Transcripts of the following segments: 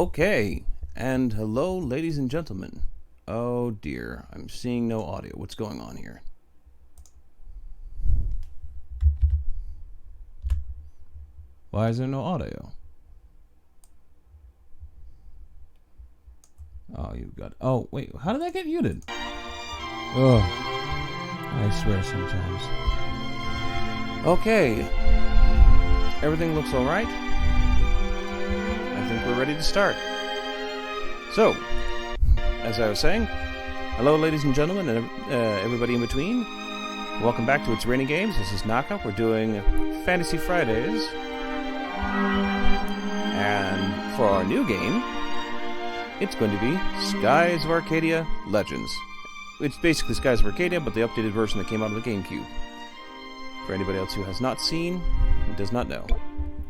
Okay, and hello, ladies and gentlemen. Oh dear, I'm seeing no audio. What's going on here? Why is there no audio? Oh, you've got... Oh, wait, how did that get muted? Oh, I swear sometimes. Okay, everything looks alright. I think we're ready to start. So, as I was saying, hello ladies and gentlemen and everybody in between. Welcome back to It's Raining Games. This is Naka. We're doing Fantasy Fridays. And for our new game, it's going to be Skies of Arcadia Legends. It's basically Skies of Arcadia, but the updated version that came out of the GameCube. For anybody else who has not seen, and does not know,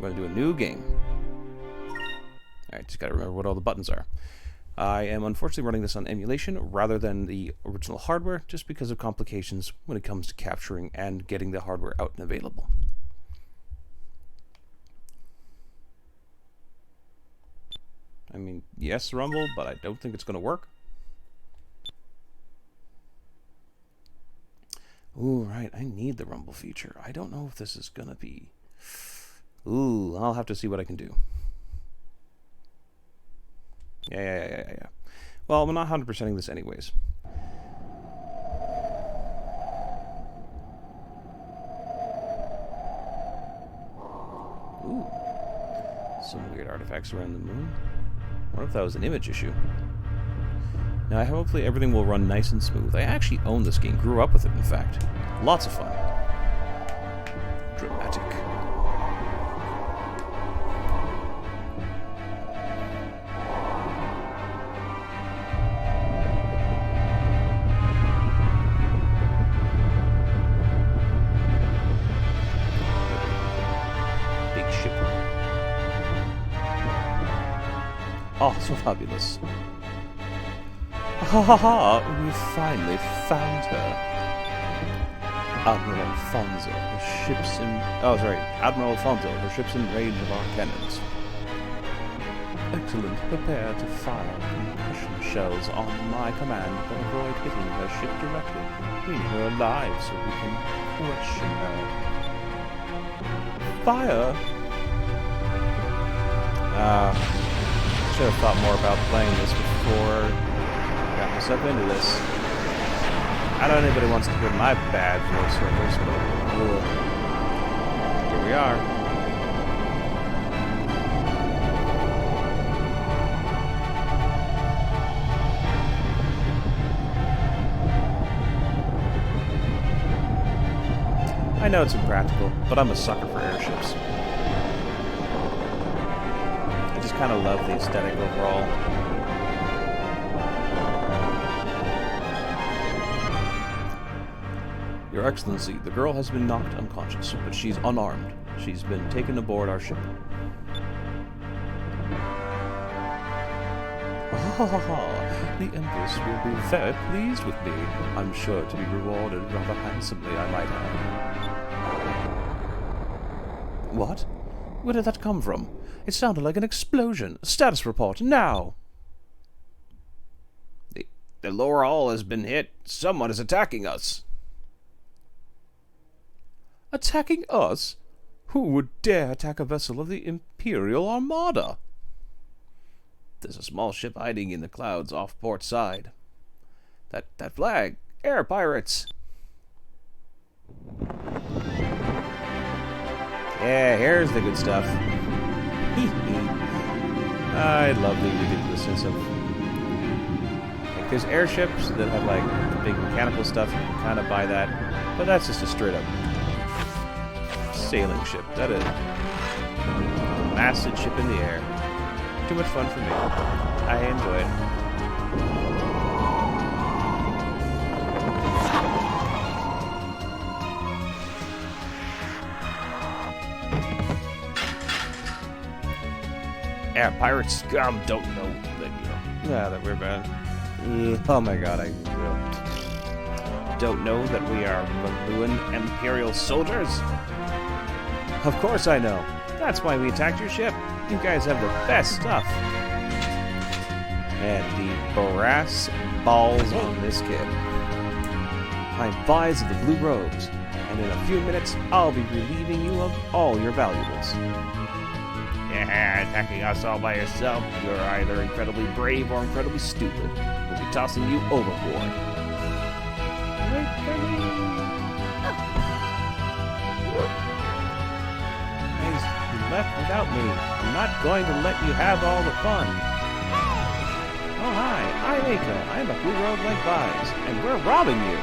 we're going to do a new game. Alright, just gotta remember what all the buttons are. I am unfortunately running this on emulation rather than the original hardware, just because of complications when it comes to capturing and getting the hardware out and available. I mean, yes, Rumble, but I don't think it's going to work. Ooh, right, I need the Rumble feature. I don't know if this is going to be... Ooh, I'll have to see what I can do. Yeah. Well, I'm not 100%ing this anyways. Ooh. Some weird artifacts around the moon. I wonder if that was an image issue. Now, hopefully everything will run nice and smooth. I actually own this game, grew up with it, in fact. Lots of fun. Dramatic. Big ship. Oh, so fabulous. Ha ha ha! We finally found her. Admiral Alfonso, her ship's in... Oh, sorry. Admiral Alfonso, her ship's in range of our cannons. Excellent. Prepare to fire concussion shells on my command, but avoid hitting her ship directly. We need her alive so we can question her. Fire! Should have thought more about playing this before I got myself into this. I don't know if anybody wants to hear my bad voiceovers, but here we are. I know it's impractical, but I'm a sucker for airships. I just kind of love the aesthetic overall. Your Excellency, the girl has been knocked unconscious, but she's unarmed. She's been taken aboard our ship. Ha ha ha! The Empress will be very pleased with me. I'm sure to be rewarded rather handsomely, I might add. What? Where did that come from? It sounded like an explosion. Status report, now! The lower hull has been hit. Someone is attacking us. Attacking us? Who would dare attack a vessel of the Imperial Armada? There's a small ship hiding in the clouds off port side. That flag! Air pirates! Yeah, here's the good stuff. I love the ridiculousness of... Like, there's airships that have, like, big mechanical stuff. You can kind of buy that. But that's just a straight-up sailing ship. That is a massive ship in the air. Too much fun for me. I enjoy it. Yeah, pirates don't know that we're bad. Oh my god, I don't know that we are Valuan Imperial soldiers. Of course I know. That's why we attacked your ship. You guys have the best stuff. And the brass balls on this kid. I'm Vise of the Blue Robes, and in a few minutes, I'll be relieving you of all your valuables. Yeah, attacking us all by yourself. You're either incredibly brave or incredibly stupid. We'll be tossing you overboard. Wait for me. Guys, you left without me. I'm not going to let you have all the fun. Oh, hi. I'm Naka. I'm a blue robe like Vise, and we're robbing you.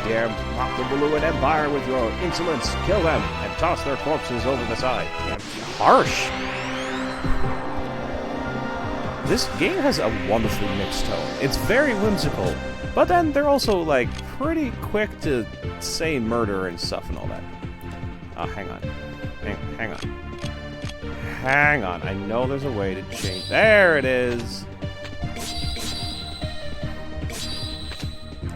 Dare mock the Balloon Empire with your insolence. Kill them and toss their corpses over the side. Damn, harsh. This game has a wonderfully mixed tone. It's very whimsical, but then they're also, like, pretty quick to say murder and stuff and all that. Oh, hang on. Hang on. Hang on. I know there's a way to change. There it is.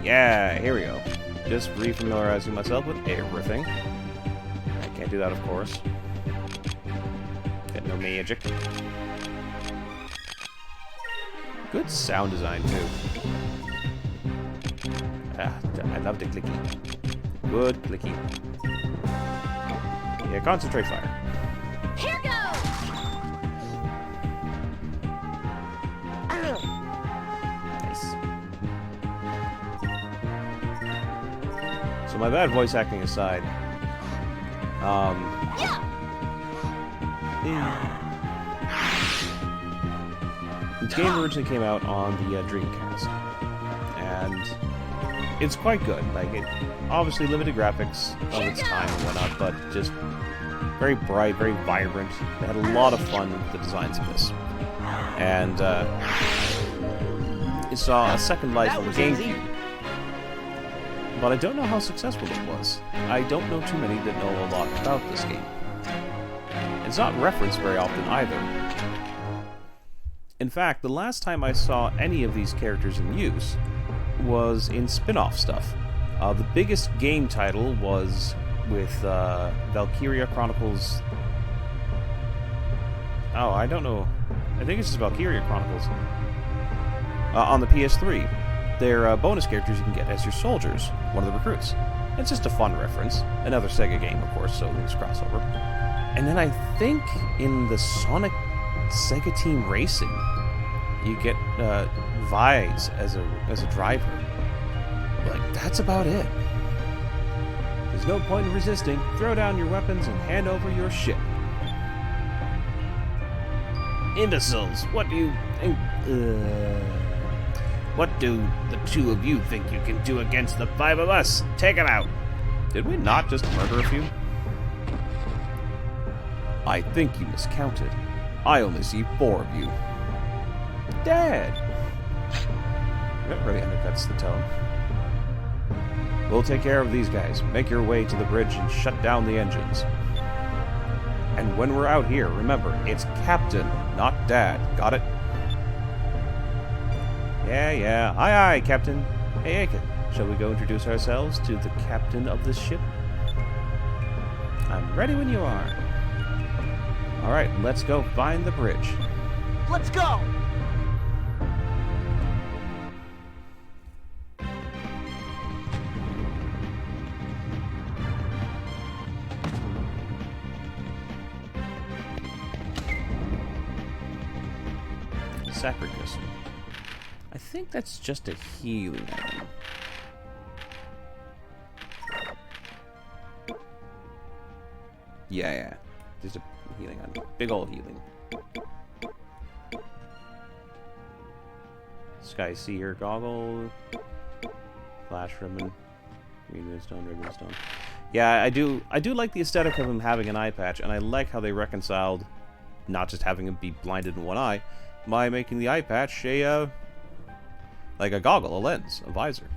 Yeah, here we go. Just re-familiarizing myself with everything. I can't do that, of course. Get no magic. Good sound design, too. Ah, I love the clicky. Good clicky. Yeah, concentrate fire. Here goes! Nice. So my bad voice acting aside, this game originally came out on the Dreamcast, and it's quite good. Like, it obviously limited graphics of its time and whatnot, but just very bright, very vibrant. They had a lot of fun with the designs of this, and it saw a second life on the GameCube. But I don't know how successful it was. I don't know too many that know a lot about this game. It's not referenced very often either. In fact, the last time I saw any of these characters in use was in spin-off stuff. The biggest game title was with Valkyria Chronicles... Oh, I don't know. I think it's just Valkyria Chronicles. On the PS3. They're bonus characters you can get as your soldiers, one of the recruits. It's just a fun reference. Another Sega game, of course, so it's crossover. And then I think in the Sonic Sega Team Racing, you get Vise as a driver. Like, that's about it. There's no point in resisting. Throw down your weapons and hand over your ship. Imbeciles, what do you think? What do the two of you think you can do against the five of us? Take them out. Did we not just murder a few? I think you miscounted. I only see 4 of you. Dead. That really undercuts the tone. We'll take care of these guys. Make your way to the bridge and shut down the engines. And when we're out here, remember, it's Captain, not Dad. Got it? Yeah. Aye, Captain. Hey, shall we go introduce ourselves to the captain of this ship? I'm ready when you are. Alright, let's go find the bridge. Let's go! Sacrifice. I think that's just a healing item. Yeah. Just a healing item. Big ol' healing. Sky Seer goggle. Flash ribbon. Green windstone, red windstone. Yeah, I do like the aesthetic of him having an eye patch, and I like how they reconciled not just having him be blinded in one eye, by making the eye patch a like a goggle, a lens, a visor.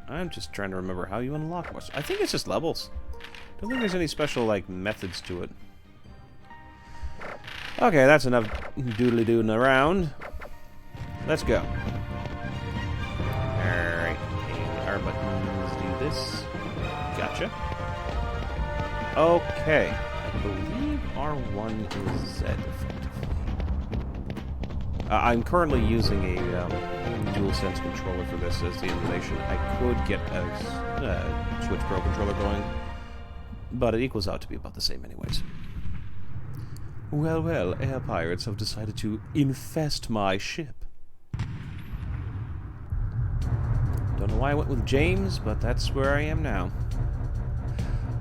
I'm just trying to remember how you unlock more. I think it's just levels. Don't think there's any special, like, methods to it. Okay, that's enough doodly-doodling around. Let's go. Alright, and our buttons do this. Gotcha. Okay. I believe R1 is Z, effectively. I'm currently using a DualSense controller for this as the emulation. I could get a Switch Pro controller going, but it equals out to be about the same anyways. Well, well, air pirates have decided to infest my ship. Don't know why I went with James, but that's where I am now.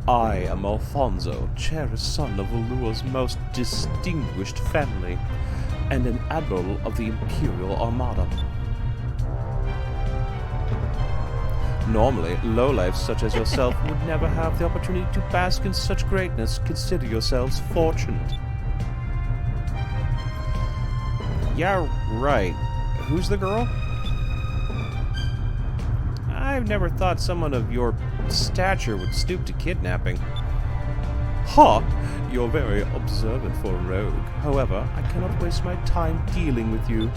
I am Alfonso, cherished son of Valua's most distinguished family, and an admiral of the Imperial Armada. Normally, lowlifes such as yourself would never have the opportunity to bask in such greatness. Consider yourselves fortunate. Yeah, right. Who's the girl? I've never thought someone of your stature would stoop to kidnapping. Ha! You're very observant for a rogue. However, I cannot waste my time dealing with you.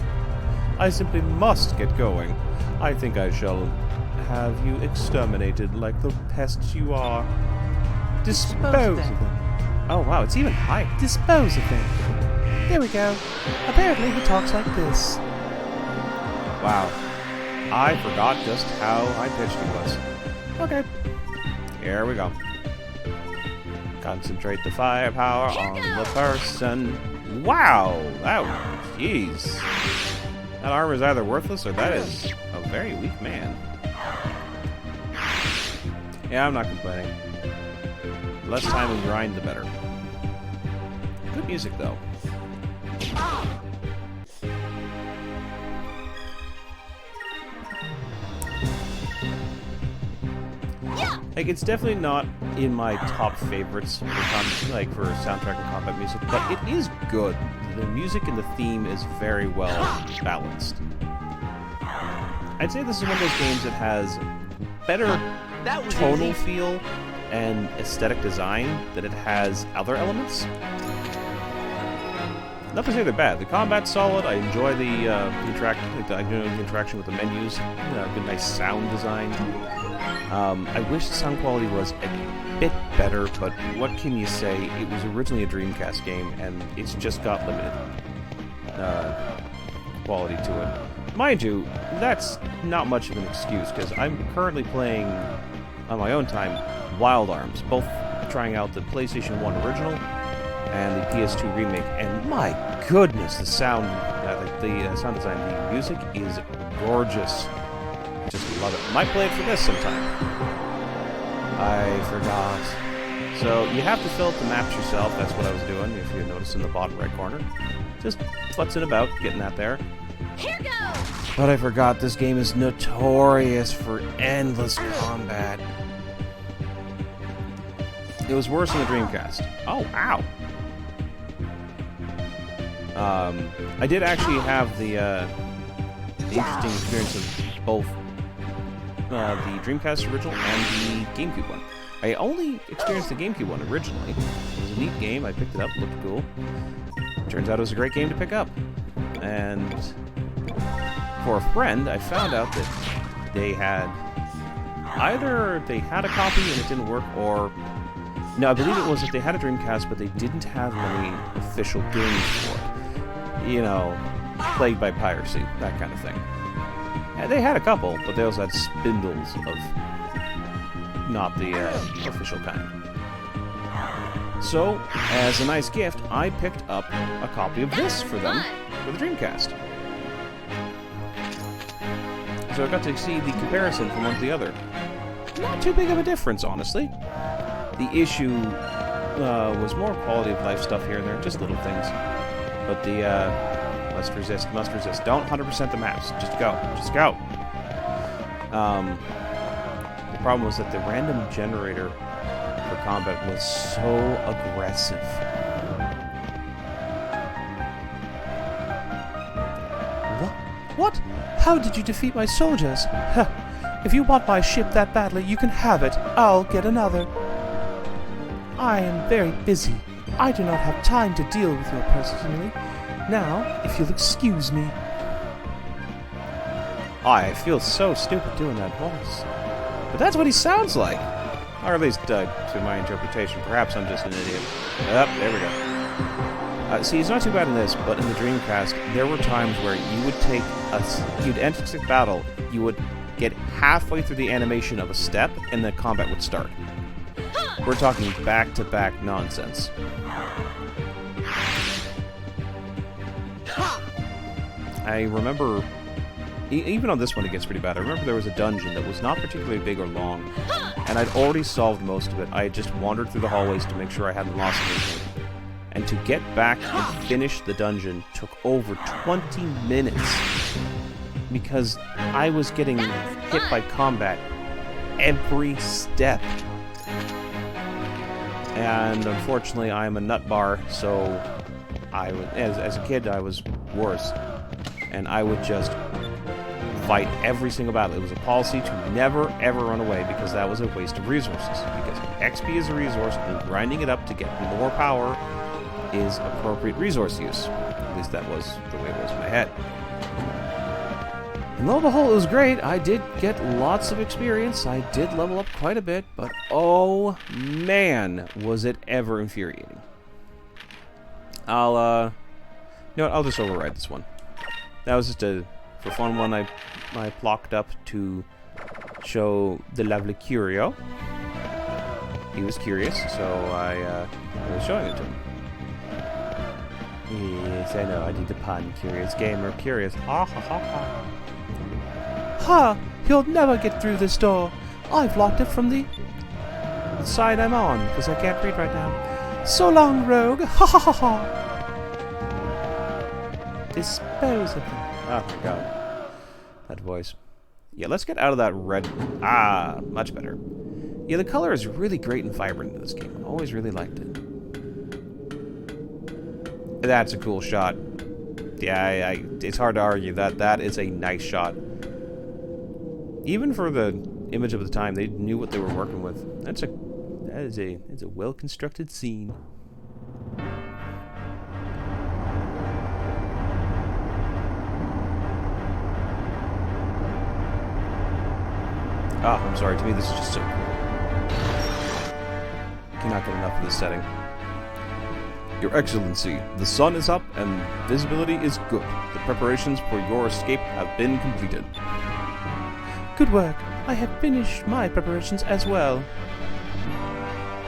I simply must get going. I think I shall have you exterminated like the pests you are. Dispose of them. Oh wow, it's even high. Dispose of them. There we go. Apparently he talks like this. Wow. I forgot just how high-pitched he was. Okay. Here we go. Concentrate the firepower on the person. Wow! That, jeez. That armor is either worthless or that is a very weak man. Yeah, I'm not complaining. The less time we grind, the better. Good music, though. Like, it's definitely not in my top favorites for soundtrack and combat music, but it is good. The music and the theme is very well balanced. I'd say this is one of those games that has better tonal feel and aesthetic design than it has other elements. Not to say they're bad. The combat's solid. I enjoy the interaction with the menus. Good, nice sound design. I wish the sound quality was a bit better, but what can you say? It was originally a Dreamcast game, and it's just got limited quality to it. Mind you, that's not much of an excuse, because I'm currently playing, on my own time, Wild Arms, both trying out the PlayStation 1 original and the PS2 remake, and my goodness, the sound sound design, the music is gorgeous. Just love it. Might play it for this sometime. I forgot. So you have to fill out the maps yourself. That's what I was doing, if you notice in the bottom right corner. Just futzing about, getting that there. Here goes! But I forgot this game is notorious for endless combat. It was worse than the Dreamcast. Oh, ow! I did actually have the interesting experience of both the Dreamcast original and the GameCube one. I only experienced the GameCube one originally. It was a neat game. I picked it up. It looked cool. Turns out it was a great game to pick up. And for a friend, I found out that they had either they had a copy and it didn't work, or no, I believe it was that they had a Dreamcast, but they didn't have any official games for it. You know, plagued by piracy, that kind of thing. And they had a couple, but they also had spindles of not the official kind. So, as a nice gift, I picked up a copy of this for them for the Dreamcast. So I got to see the comparison from one to the other. Not too big of a difference, honestly. The issue was more quality of life stuff here and there, just little things. But the must resist. Don't 100% the maps. Just go. The problem was that the random generator for combat was so aggressive. What? How did you defeat my soldiers? Huh. If you want my ship that badly, you can have it. I'll get another. I am very busy. I do not have time to deal with you personally. Now, if you'll excuse me. I feel so stupid doing that voice. But that's what he sounds like. Or at least to my interpretation. Perhaps I'm just an idiot. There we go. See, it's not too bad in this, but in the Dreamcast, there were times where you would take you'd enter battle, you would get halfway through the animation of a step, and the combat would start. We're talking back-to-back nonsense. I remember, even on this one it gets pretty bad. I remember there was a dungeon that was not particularly big or long, and I'd already solved most of it. I had just wandered through the hallways to make sure I hadn't lost anything. And to get back and finish the dungeon took over 20 minutes. Because I was getting hit by combat every step. And unfortunately, I'm a nut bar, so as a kid, I was worse. And I would just fight every single battle. It was a policy to never, ever run away, because that was a waste of resources. Because XP is a resource, and grinding it up to get more power is appropriate resource use. At least that was the way it was in my head. And lo and behold, it was great. I did get lots of experience. I did level up quite a bit, but oh man, was it ever infuriating. You know what, I'll just override this one. That was just a, for fun one I plocked up to show the lovely Curio. He was curious, so I was showing it to him. Yes, I know, I did the pun. Curious gamer, curious. Ha ha ha ha. Ha! You'll never get through this door. I've locked it from the side I'm on, because I can't read right now. So long, rogue. Ha ha ha ha. Dispose of them. Oh my god. That voice. Yeah, let's get out of that red. Ah, much better. Yeah, the color is really great and vibrant in this game. I always really liked it. That's a cool shot. Yeah, it's hard to argue that that is a nice shot. Even for the image of the time, they knew what they were working with. It's a well-constructed scene. I'm sorry. To me, this is just so cool. Cannot get enough of this setting. Your Excellency, the sun is up and visibility is good. The preparations for your escape have been completed. Good work. I have finished my preparations as well.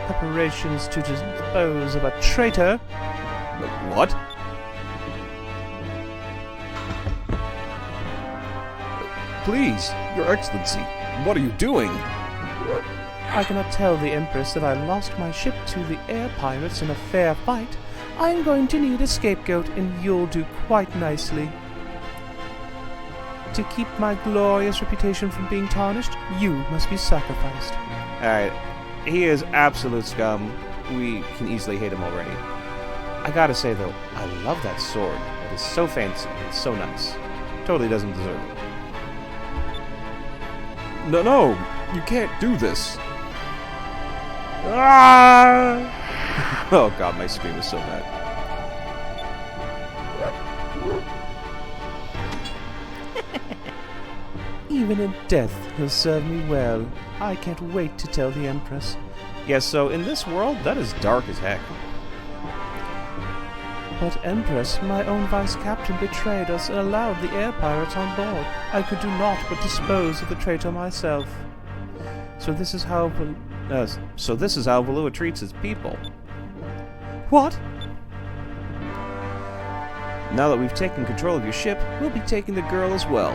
Preparations to dispose of a traitor. What? Please, Your Excellency, what are you doing? I cannot tell the Empress that I lost my ship to the air pirates in a fair fight. I am going to need a scapegoat, and you'll do quite nicely. To keep my glorious reputation from being tarnished, you must be sacrificed. Alright, he is absolute scum. We can easily hate him already. I gotta say, though, I love that sword. It is so fancy, it's so nice. Totally doesn't deserve it. No, you can't do this. Ah! Oh god, my scream is so bad. Even in death, he'll serve me well. I can't wait to tell the Empress. Yes, so in this world, that is dark as heck. But Empress, my own vice-captain betrayed us and allowed the air pirates on board. I could do naught but dispose of the traitor myself. So this is how Valua treats its people. What? Now that we've taken control of your ship, we'll be taking the girl as well.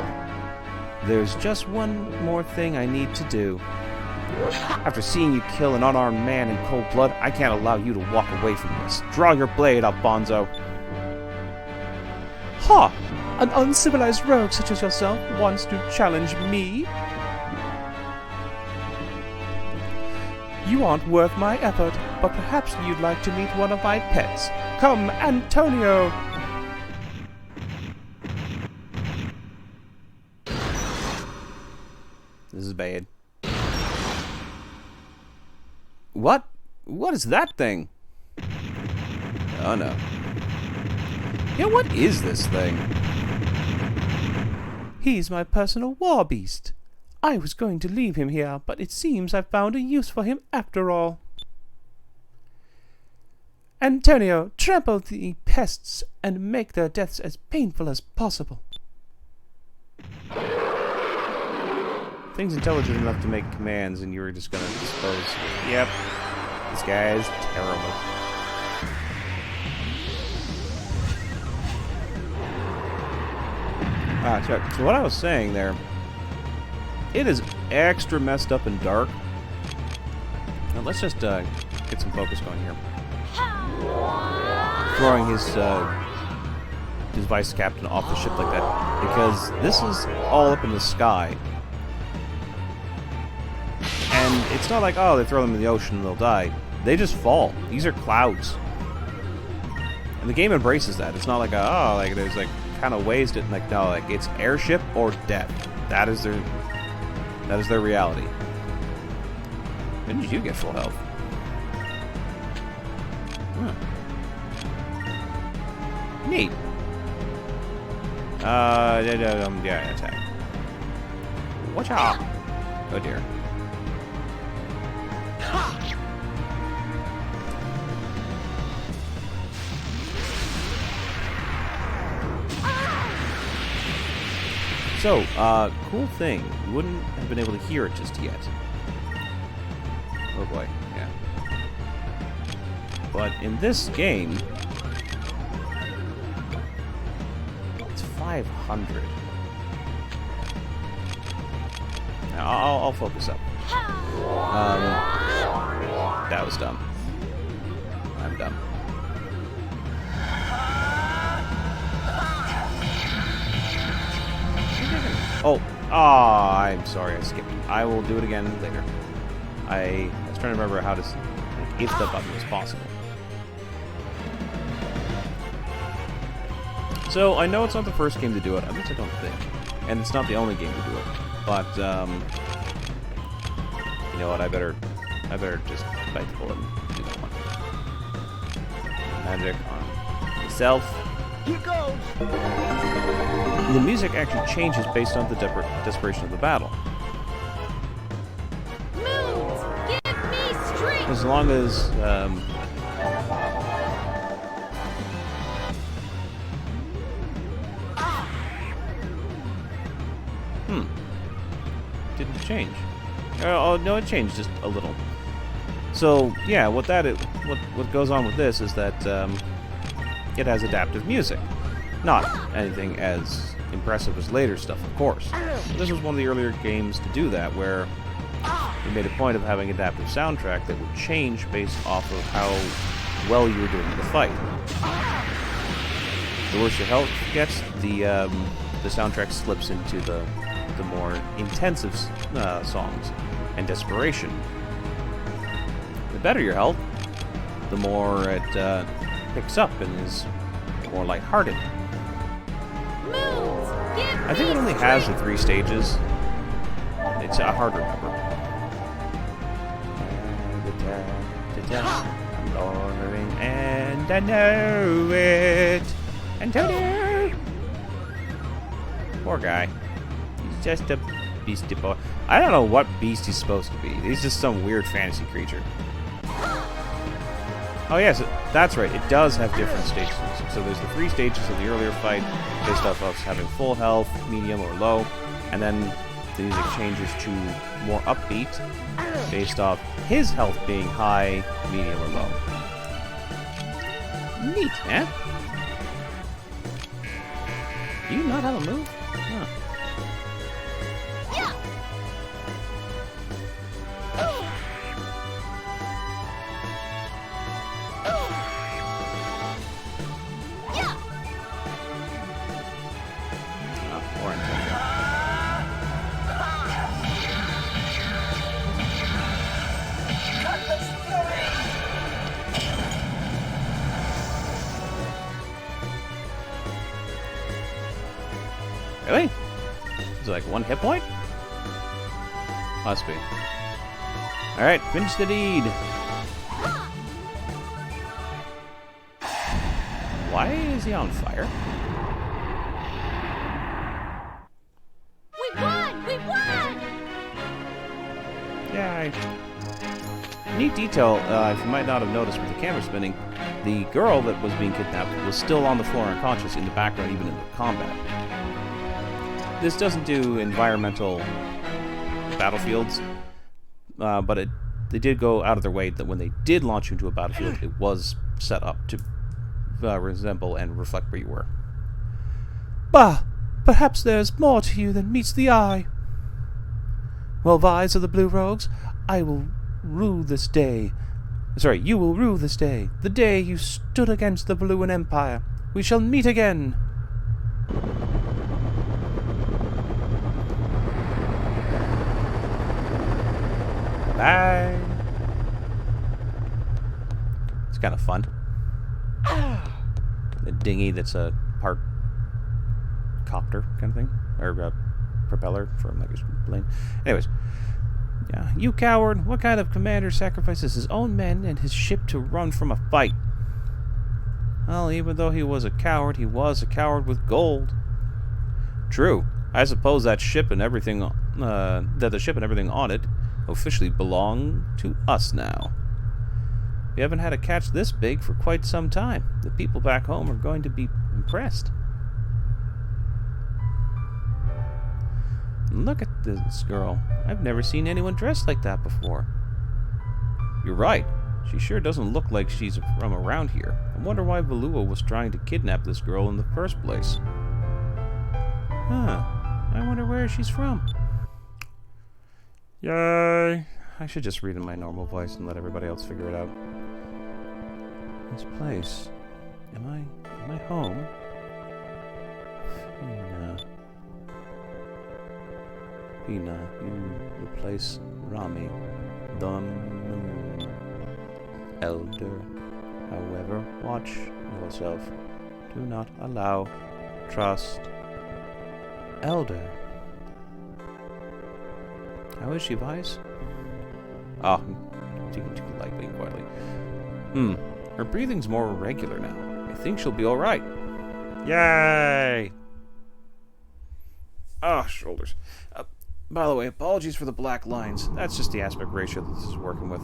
There's just one more thing I need to do. After seeing you kill an unarmed man in cold blood, I can't allow you to walk away from this. Draw your blade, Alfonso. Ha! An uncivilized rogue such as yourself wants to challenge me? You aren't worth my effort, but perhaps you'd like to meet one of my pets. Come, Antonio! This is bad. What? What is that thing? Oh no. Yeah, what is this thing? He's my personal war beast. I was going to leave him here, but it seems I've found a use for him after all. Antonio, trample the pests and make their deaths as painful as possible. Things intelligent enough to make commands, and you were just gonna dispose. Yep. This guy is terrible. So what I was saying there, it is extra messed up and dark. Now let's just get some focus going here. Throwing his vice captain off the ship like that, because this is all up in the sky. And it's not like, oh, they throw them in the ocean and they'll die. They just fall. These are clouds. And the game embraces that. It's not like, there's like kind of ways to, like, no, like it's airship or death. That is their reality. When did you get full health? Huh. Neat. Yeah, attack. Watch out! Oh dear. So, cool thing. You wouldn't have been able to hear it just yet. Oh boy, yeah. But in this game, it's 500. Now, I'll focus up. That was dumb. I'm dumb. Oh, I'm sorry, I skipped. I will do it again later. I was trying to remember how to, like, if the button was possible. So, I know it's not the first game to do it, at least I don't think. And it's not the only game to do it. But, you know what, I better just bite the bullet and do that one. Magic on myself. Here goes! The music actually changes based on the desperation of the battle. Moons, give me strength. As long as, didn't change. Oh, no, it changed just a little. So, yeah, what goes on with this is that, it has adaptive music. Not anything as impressive as later stuff, of course. This was one of the earlier games to do that, where we made a point of having adaptive soundtrack that would change based off of how well you were doing in the fight. The worse your health gets, the soundtrack slips into the more intensive songs and desperation. The better your health, the more it picks up and is more lighthearted. Moons, give I think it only has the 3 stages. It's hard to remember. I'm ordering and I know it. Antonio! Poor guy. He's just a beastie boy. I don't know what beast he's supposed to be. He's just some weird fantasy creature. Oh yes, that's right. It does have different stages. So there's the 3 stages of the earlier fight, based off of having full health, medium, or low, and then the music changes to more upbeat, based off his health being high, medium, or low. Neat, eh? Do you not have a move? Huh. Yeah. Yeah. Oh, or Antonio. Really? Is it like 1 hit point? Must be. Alright, finish the deed. Why is he on fire? We won! We won! sorry. Neat detail, if you might not have noticed with the camera spinning, the girl that was being kidnapped was still on the floor unconscious in the background, even in the combat. This doesn't do environmental battlefields, but they did go out of their way that when they did launch you into a battlefield, it was set up to resemble and reflect where you were. Bah! Perhaps there's more to you than meets the eye. Well, Vise of the Blue Rogues, I will rue this day. Sorry, you will rue this day. The day you stood against the Balloon Empire. We shall meet again. Bye. It's kind of fun. The dinghy that's a part copter kind of thing, or propeller from like a plane. Anyways, yeah, you coward! What kind of commander sacrifices his own men and his ship to run from a fight? Well, even though he was a coward with gold. True. I suppose that ship and everything, that the ship and everything on it officially belong to us now. We haven't had a catch this big for quite some time. The people back home are going to be impressed. Look at this girl. I've never seen anyone dressed like that before. You're right. She sure doesn't look like she's from around here. I wonder why Valua was trying to kidnap this girl in the first place. Huh. I wonder where she's from. Yay! I should just read in my normal voice and let everybody else figure it out. This place. Am I home? Pina, you replace Rami, the moon. Elder, however, watch yourself. Do not allow trust. Elder. How is she, Vice? Ah, taking too lightly and quietly. Her breathing's more regular now. I think she'll be alright. Yay! Ah, shoulders. By the way, apologies for the black lines. That's just the aspect ratio that this is working with.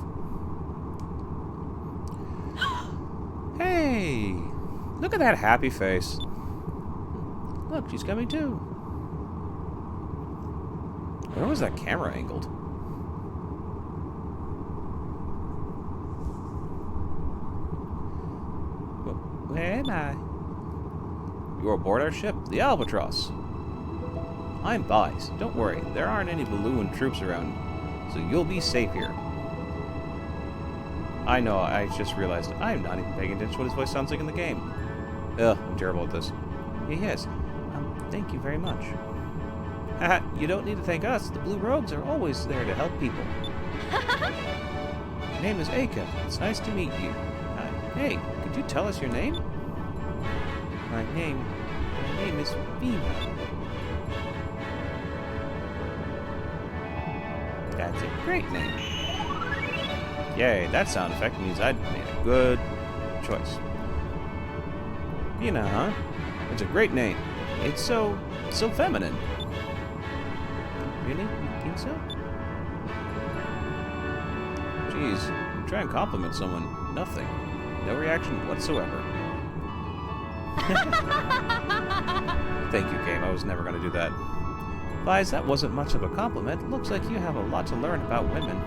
Hey! Look at that happy face. Look, she's coming too. Where was that camera angled? Where am I? You're aboard our ship, the Albatross. I'm Vice. Don't worry, there aren't any balloon troops around, so you'll be safe here. I know, I just realized I'm not even paying attention to what his voice sounds like in the game. Ugh, I'm terrible at this. Yes, thank you very much. Haha, you don't need to thank us. The Blue Rogues are always there to help people. My name is Aka. It's nice to meet you. Hey, could you tell us your name? My name is Viva. That's a great name. Yay, that sound effect means I'd made a good choice. Vina, huh? It's a great name. It's so feminine. Really? You think so? Jeez, you try and compliment someone. Nothing. No reaction whatsoever. Thank you, game. I was never going to do that. Lies, that wasn't much of a compliment. Looks like you have a lot to learn about women.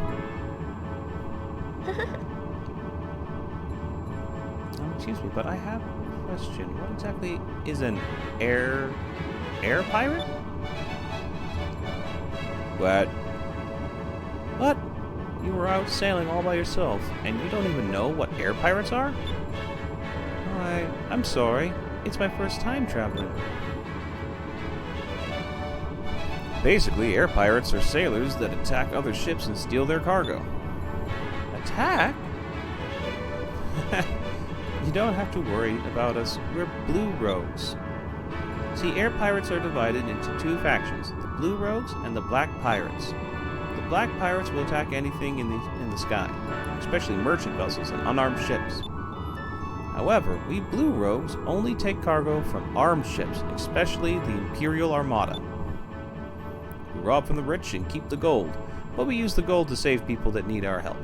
Excuse me, but I have a question. What exactly is an air pirate? What? What? You were out sailing all by yourself, and you don't even know what air pirates are? I'm sorry. It's my first time traveling. Basically, air pirates are sailors that attack other ships and steal their cargo. Attack? You don't have to worry about us. We're Blue Rogues. See, air pirates are divided into two factions, the Blue Rogues and the Black Pirates. The Black Pirates will attack anything in the sky, especially merchant vessels and unarmed ships. However, we Blue Rogues only take cargo from armed ships, especially the Imperial Armada. We rob from the rich and keep the gold, but we use the gold to save people that need our help.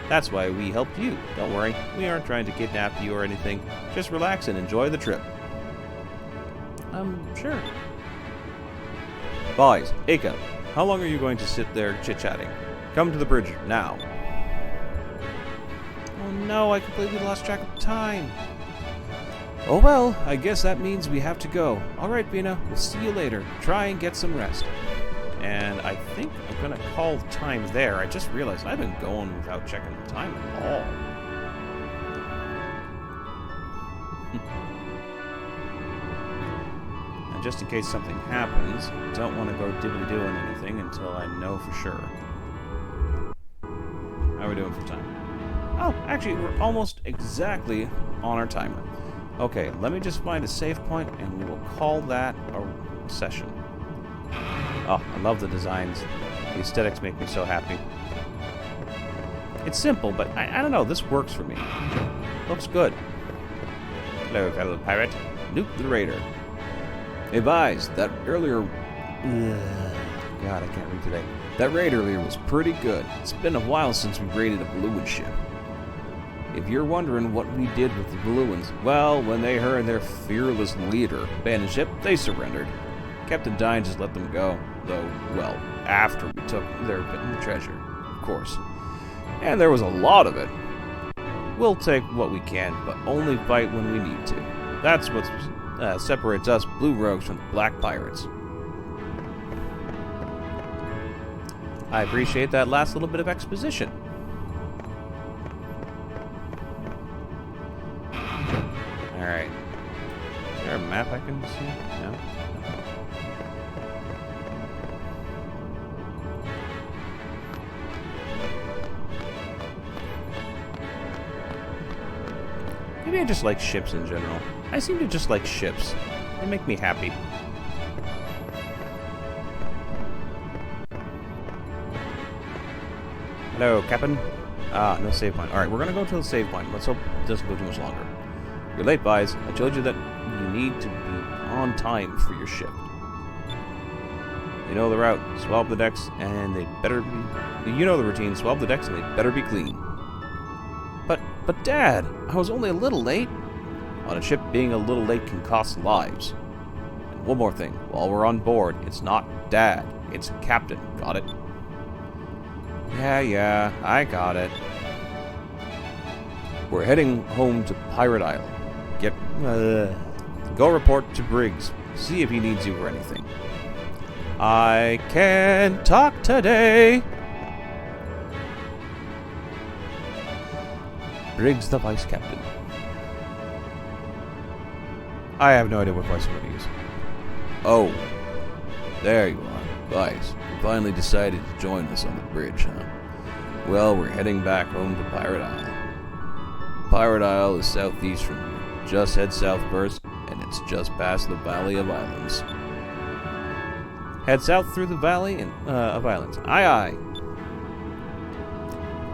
That's why we helped you. Don't worry, we aren't trying to kidnap you or anything. Just relax and enjoy the trip. Sure. Boys, Aka, how long are you going to sit there chit-chatting? Come to the bridge, now. Oh no, I completely lost track of time. Oh well, I guess that means we have to go. Alright, Bina, we'll see you later. Try and get some rest. And I think I'm gonna call time there. I just realized I've been going without checking the time at all. And just in case something happens, I don't want to go dibbly-doing anything until I know for sure. How are we doing for time? Oh, actually, we're almost exactly on our timer. Okay, let me just find a save point, and we will call that a session. Oh, I love the designs. The aesthetics make me so happy. It's simple, but I don't know, this works for me. Looks good. Hello, fellow pirate. Nuke the raider. Advise, that earlier... God, I can't read today. That raid earlier was pretty good. It's been a while since we raided a Balloon ship. If you're wondering what we did with the Balloons, well, when they heard their fearless leader abandon ship, they surrendered. Captain Dine just let them go, though, well, after we took their treasure, of course. And there was a lot of it. We'll take what we can, but only fight when we need to. That's what separates us Blue Rogues from the Black Pirates. I appreciate that last little bit of exposition. Alright. Is there a map I can see? No? Maybe I just like ships in general. I seem to just like ships. They make me happy. Hello, Captain. Ah, no save point. Alright, we're gonna go to the save point. Let's hope it doesn't go too much longer. You're late, Vise. I told you that you need to be on time for your ship. You know the route. Swab the decks, and they better be... You know the routine. Swab the decks, and they better be clean. But Dad, I was only a little late. On a ship, being a little late can cost lives. And one more thing. While we're on board, it's not Dad. It's Captain. Got it? Yeah, I got it. We're heading home to Pirate Isle. Go report to Briggs. See if he needs you for anything. I can't talk today. Briggs, the Vice Captain. I have no idea what voice I'm going to use. Oh, there you are, Vice. You finally decided to join us on the bridge, huh? Well, we're heading back home to Pirate Isle. Pirate Isle is southeast from here. Just head south first, and it's just past the Valley of Islands. Head south through the Valley of Islands. Aye, aye.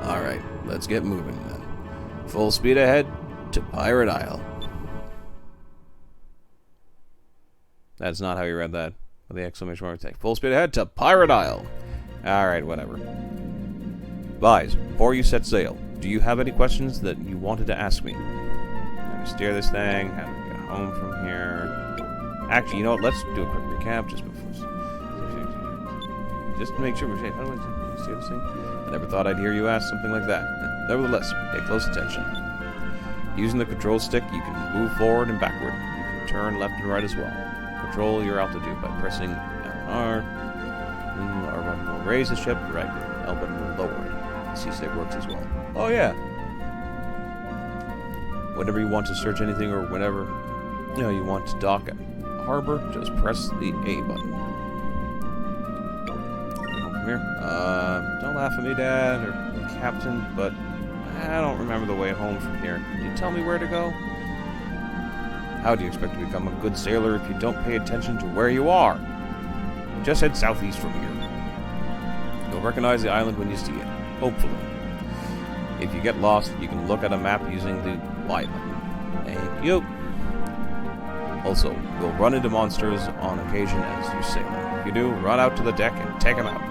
Alright, let's get moving then. Full speed ahead to Pirate Isle. That's not how you read that. With the exclamation mark tag. Full speed ahead to Pirate Isle. Alright, whatever. Vise, before you set sail, do you have any questions that you wanted to ask me? How to steer this thing, how to get home from here. Actually, you know what? Let's do a quick recap just before. Just to make sure we're safe. How do I steer this thing? I never thought I'd hear you ask something like that. Nevertheless, pay close attention. Using the control stick, you can move forward and backward. You can turn left and right as well. Control your altitude by pressing L&R. R button will raise the ship, right L button will lower it. The C-stick works as well. Oh yeah! Whenever you want to search anything or whenever you want to dock at a harbor, just press the A button. From here. Don't laugh at me, Dad, or Captain, but I don't remember the way home from here. Can you tell me where to go? How do you expect to become a good sailor if you don't pay attention to where you are? Just head southeast from here. You'll recognize the island when you see it. Hopefully. If you get lost, you can look at a map using the Y button. Thank you. Also, you'll run into monsters on occasion as you sail. If you do, run out to the deck and take them out.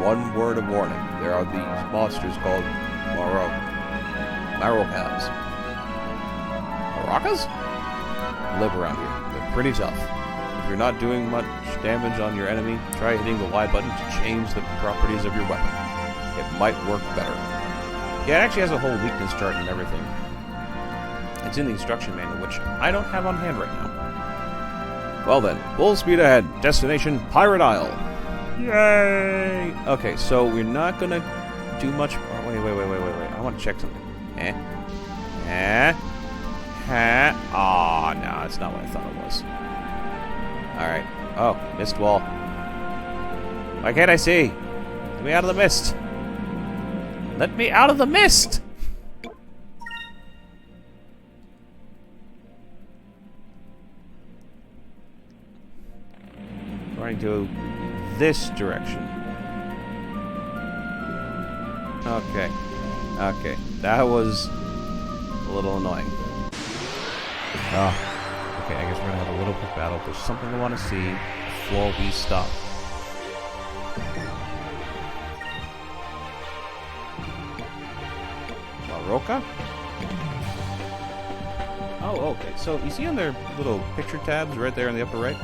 one word of warning. There are these monsters called Marocas. Maracas? Live around here. They're pretty tough. If you're not doing much damage on your enemy, try hitting the Y button to change the properties of your weapon. It might work better. Yeah, it actually has a whole weakness chart and everything. It's in the instruction manual, which I don't have on hand right now. Well then, full speed ahead. Destination, Pirate Isle. Yay! Okay, so we're not gonna do much... Oh, wait. I want to check something. Oh, no, that's not what I thought it was. Alright. Oh, mist wall. Why can't I see? Let me out of the mist. Let me out of the mist! Going to this direction. Okay. Okay. That was a little annoying. Oh. Okay, I guess we're gonna have a little quick battle. There's something I want to see before we stop. Maroka? Oh, okay. So you see on their little picture tabs right there in the upper right?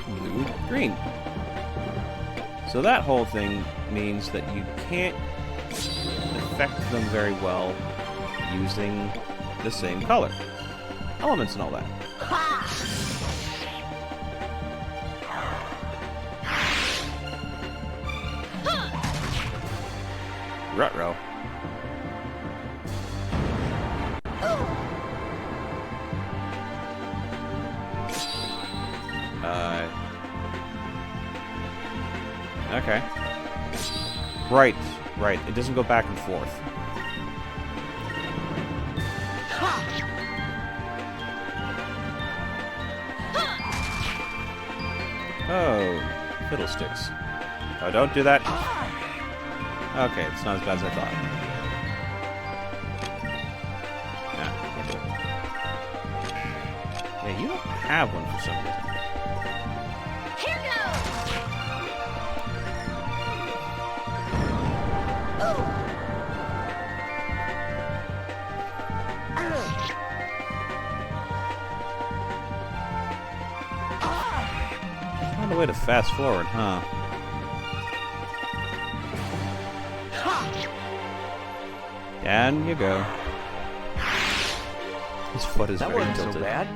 Blue, green. So that whole thing means that you can't affect them very well using the same color. Elements and all that. Ruh-roh. Okay. Right. It doesn't go back and forth. Oh, fiddlesticks. Oh, don't do that. Okay, it's not as bad as I thought. Yeah, can't do it. Yeah, you don't have one for some reason. Here goes! Find a way to fast forward, huh? Down you go. His foot is very tilted. So bad.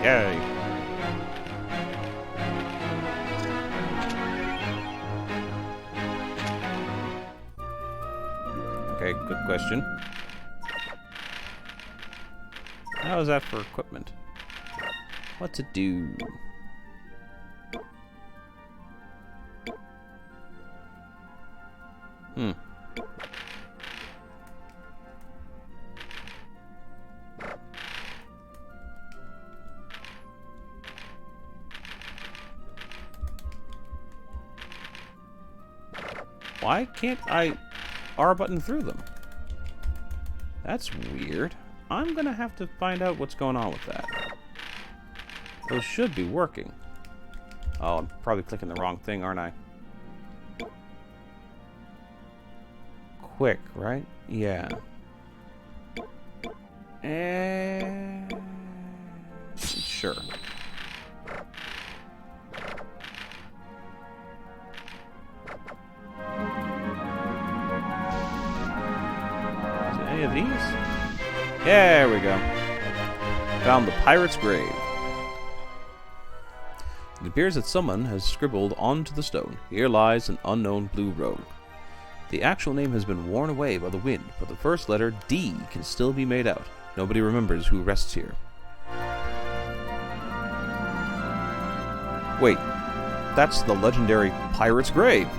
Yay. Okay, good question. How is that for equipment? What to do? Why can't I R button through them? That's weird. I'm gonna have to find out what's going on with that. Those should be working. Oh, I'm probably clicking the wrong thing, aren't I? Quick, right? Yeah. Sure. Any of these? There we go. Found the pirate's grave. It appears that someone has scribbled onto the stone, "Here lies an unknown blue rogue." The actual name has been worn away by the wind, but the first letter, D, can still be made out. Nobody remembers who rests here. Wait, that's the legendary pirate's grave.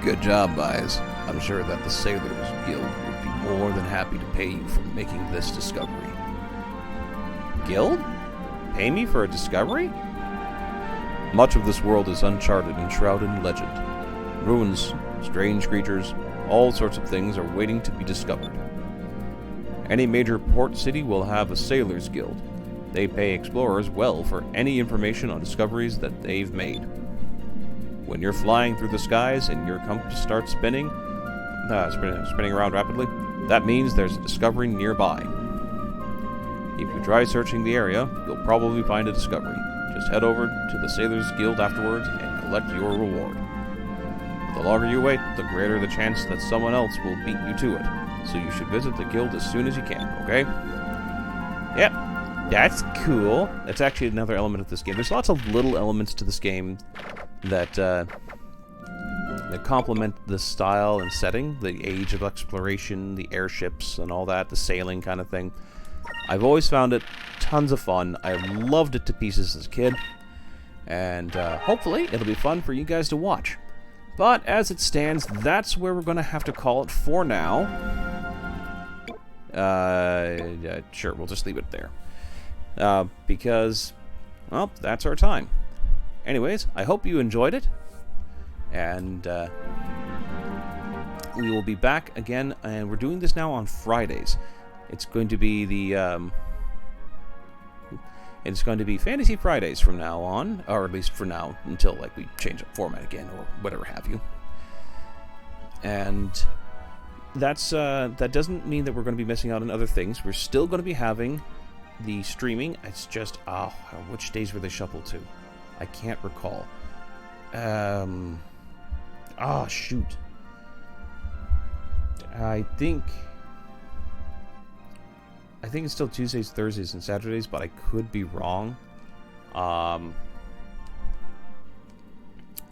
Good job, guys. I'm sure that the Sailors Guild would be more than happy to pay you for making this discovery. Guild? Pay me for a discovery? Much of this world is uncharted and shrouded in legend. Ruins, strange creatures, all sorts of things are waiting to be discovered. Any major port city will have a Sailors Guild. They pay explorers well for any information on discoveries that they've made. When you're flying through the skies and your compass starts spinning around rapidly, that means there's a discovery nearby. If you try searching the area, you'll probably find a discovery. Just head over to the Sailors Guild afterwards and collect your reward. The longer you wait, the greater the chance that someone else will beat you to it. So you should visit the guild as soon as you can, okay? Yep, that's cool. That's actually another element of this game. There's lots of little elements to this game that complement the style and setting, the age of exploration, the airships and all that, the sailing kind of thing. I've always found it tons of fun. I loved it to pieces as a kid, and hopefully it'll be fun for you guys to watch. But as it stands, that's where we're going to have to call it for now. Sure, we'll just leave it there. Because, well, that's our time. Anyways, I hope you enjoyed it. And we will be back again, and we're doing this now on Fridays. It's going to be it's going to be Fantasy Fridays from now on, or at least for now, until like we change up format again or whatever have you. And that's that doesn't mean that we're going to be missing out on other things. We're still going to be having the streaming. It's just which days were they shuffled to? I can't recall. Shoot. I think it's still Tuesdays, Thursdays, and Saturdays, but I could be wrong.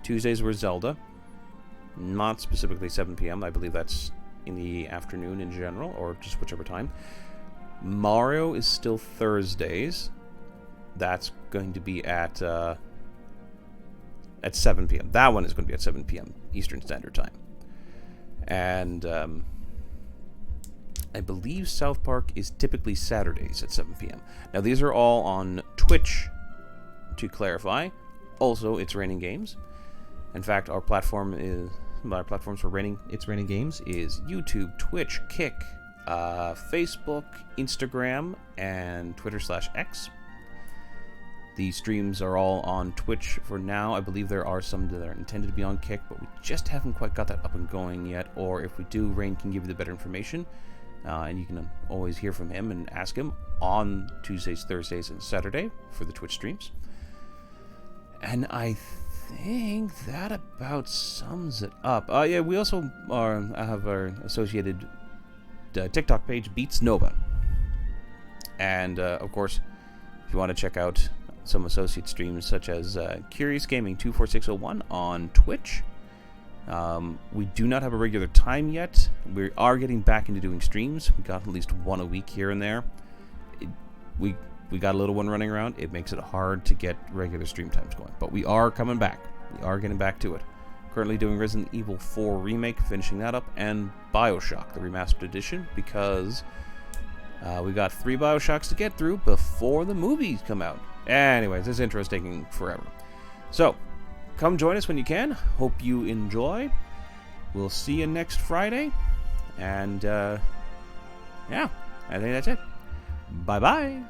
Tuesdays were Zelda. Not specifically 7 p.m. I believe that's in the afternoon in general, or just whichever time. Mario is still Thursdays. That's going to be at 7 p.m. That one is going to be at 7 p.m. Eastern Standard Time. And I believe South Park is typically Saturdays at 7 p.m. Now, these are all on Twitch, to clarify. Also, It's Raining Games. In fact, our platforms for raining games is YouTube, Twitch, Kick, Facebook, Instagram, and Twitter/X. The streams are all on Twitch for now. I believe there are some that are intended to be on Kick, but we just haven't quite got that up and going yet. Or if we do, Rain can give you the better information. And you can always hear from him and ask him on Tuesdays, Thursdays, and Saturday for the Twitch streams. And I think that about sums it up. Yeah, we also have our associated TikTok page, Beats Nova. And, of course, if you want to check out some associate streams such as Curious Gaming 24601 on Twitch. We do not have a regular time yet. We are getting back into doing streams. We got at least one a week here and there. We got a little one running around. It makes it hard to get regular stream times going. But we are coming back. We are getting back to it. Currently doing Resident Evil 4 Remake, finishing that up, and Bioshock, the Remastered Edition, because we got 3 Bioshocks to get through before the movies come out. Anyways, this intro is taking forever. So, come join us when you can. Hope you enjoy. We'll see you next Friday. And, yeah, I think that's it. Bye-bye.